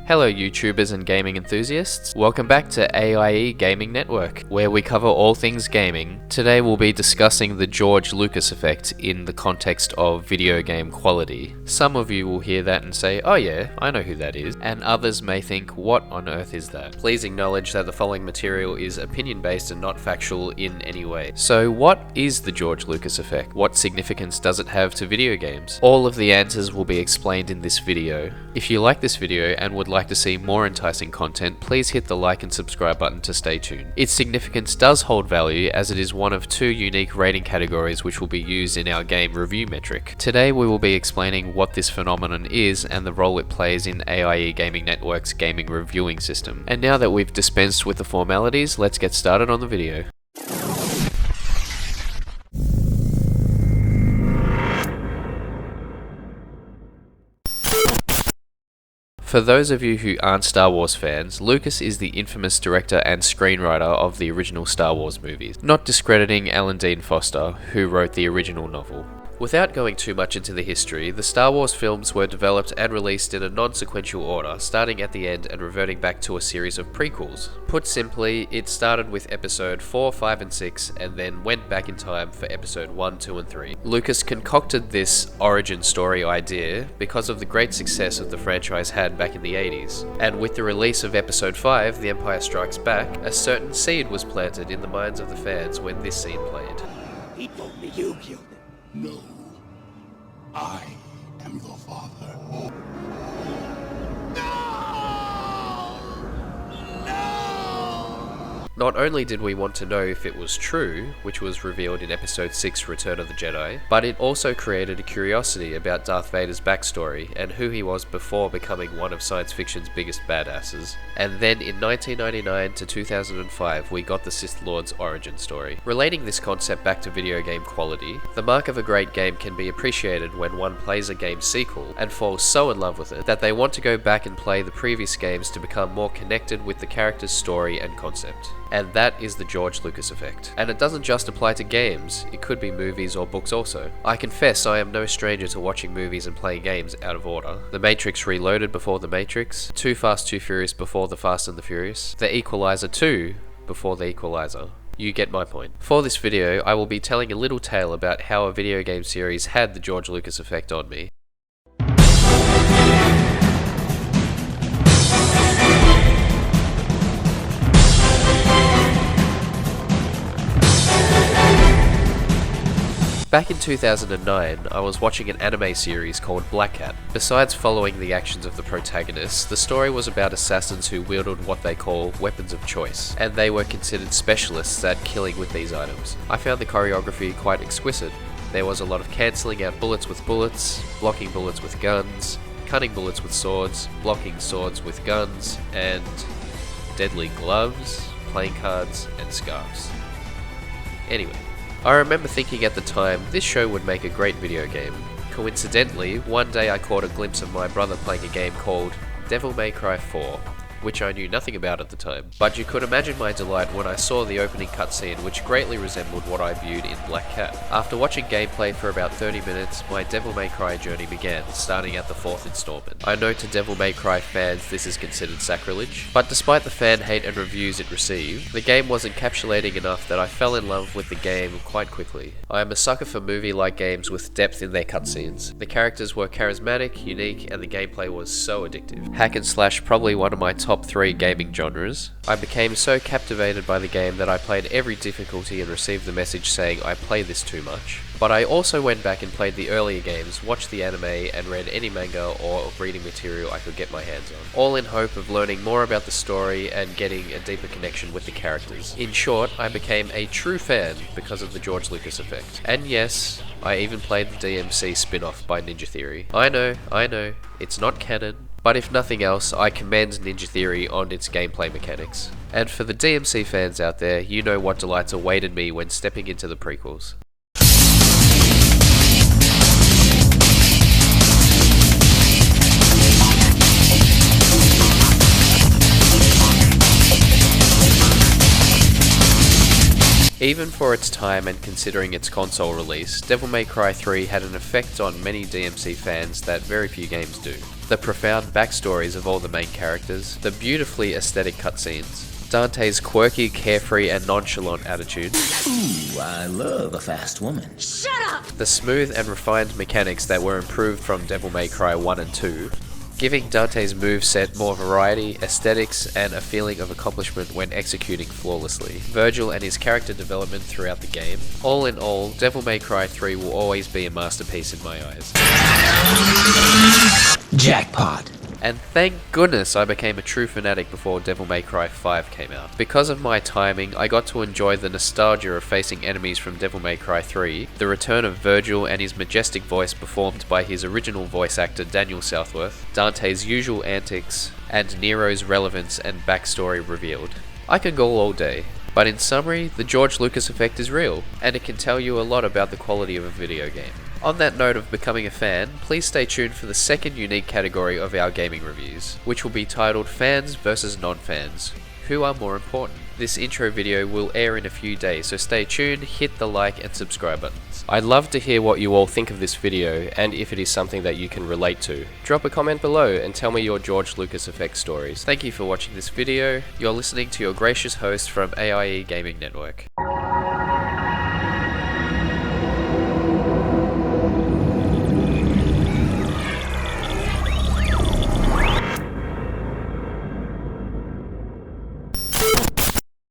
Hello YouTubers and gaming enthusiasts, welcome back to AIE Gaming Network, where we cover all things gaming. Today we'll be discussing the George Lucas effect in the context of video game quality. Some of you will hear that and say, oh yeah, I know who that is, and others may think, what on earth is that? Please acknowledge that the following material is opinion based and not factual in any way. So what is the George Lucas effect? What significance does it have to video games? All of the answers will be explained in this video. If you like this video and would like to see more enticing content, please hit the like and subscribe button to stay tuned. Its significance does hold value as it is one of two unique rating categories which will be used in our game review metric. Today we will be explaining what this phenomenon is and the role it plays in AIE Gaming Network's gaming reviewing system. And now that we've dispensed with the formalities, let's get started on the video. For those of you who aren't Star Wars fans, Lucas is the infamous director and screenwriter of the original Star Wars movies, not discrediting Alan Dean Foster, who wrote the original novel. Without going too much into the history, the Star Wars films were developed and released in a non-sequential order, starting at the end and reverting back to a series of prequels. Put simply, it started with episode 4, 5 and 6 and then went back in time for episode 1, 2 and 3. Lucas concocted this origin story idea because of the great success that the franchise had back in the 80s. And with the release of episode 5, The Empire Strikes Back, a certain seed was planted in the minds of the fans when this scene played. He told me you killed him. No. I am your father. Not only did we want to know if it was true, which was revealed in episode 6 Return of the Jedi, but it also created a curiosity about Darth Vader's backstory and who he was before becoming one of science fiction's biggest badasses. And then in 1999 to 2005 we got the Sith Lord's origin story. Relating this concept back to video game quality, the mark of a great game can be appreciated when one plays a game's sequel and falls so in love with it that they want to go back and play the previous games to become more connected with the character's story and concept. And that is the George Lucas effect. And it doesn't just apply to games, it could be movies or books also. I confess I am no stranger to watching movies and playing games out of order. The Matrix Reloaded before The Matrix, Too Fast Too Furious before The Fast and the Furious, The Equalizer 2 before The Equalizer. You get my point. For this video, I will be telling a little tale about how a video game series had the George Lucas effect on me. Back in 2009, I was watching an anime series called Black Hat. Besides following the actions of the protagonists, the story was about assassins who wielded what they call weapons of choice, and they were considered specialists at killing with these items. I found the choreography quite exquisite. There was a lot of cancelling out bullets with bullets, blocking bullets with guns, cutting bullets with swords, blocking swords with guns, and deadly gloves, playing cards, and scarves. Anyway, I remember thinking at the time, this show would make a great video game. Coincidentally, one day I caught a glimpse of my brother playing a game called Devil May Cry 4, which I knew nothing about at the time. But you could imagine my delight when I saw the opening cutscene, which greatly resembled what I viewed in Black Hat. After watching gameplay for about 30 minutes, my Devil May Cry journey began, starting at the 4th installment. I know to Devil May Cry fans this is considered sacrilege, but despite the fan hate and reviews it received, the game was encapsulating enough that I fell in love with the game quite quickly. I am a sucker for movie-like games with depth in their cutscenes. The characters were charismatic, unique, and the gameplay was so addictive. Hack and slash probably one of my top 3 gaming genres. I became so captivated by the game that I played every difficulty and received the message saying I play this too much. But I also went back and played the earlier games, watched the anime, and read any manga or reading material I could get my hands on, all in hope of learning more about the story and getting a deeper connection with the characters. In short, I became a true fan because of the George Lucas effect. And yes, I even played the DMC spin-off by Ninja Theory. I know, it's not canon, but if nothing else, I commend Ninja Theory on its gameplay mechanics. And for the DMC fans out there, you know what delights awaited me when stepping into the prequels. Even for its time and considering its console release, Devil May Cry 3 had an effect on many DMC fans that very few games do. The profound backstories of all the main characters, the beautifully aesthetic cutscenes, Dante's quirky, carefree and nonchalant attitude, Ooh, I love a fast woman. the smooth and refined mechanics that were improved from Devil May Cry 1 and 2, giving Dante's moveset more variety, aesthetics, and a feeling of accomplishment when executing flawlessly. Virgil and his character development throughout the game. All in all, Devil May Cry 3 will always be a masterpiece in my eyes. Jackpot. And thank goodness I became a true fanatic before Devil May Cry 5 came out. Because of my timing, I got to enjoy the nostalgia of facing enemies from Devil May Cry 3, the return of Virgil and his majestic voice performed by his original voice actor Daniel Southworth, Dante's usual antics, and Nero's relevance and backstory revealed. I could go all day, but in summary, the George Lucas effect is real, and it can tell you a lot about the quality of a video game. On that note of becoming a fan, please stay tuned for the second unique category of our gaming reviews, which will be titled Fans vs Non-Fans. Who are more important? This intro video will air in a few days, so stay tuned, hit the like and subscribe buttons. I'd love to hear what you all think of this video and if it is something that you can relate to. Drop a comment below and tell me your George Lucas effect stories. Thank you for watching this video. You're listening to your gracious host from AIE Gaming Network.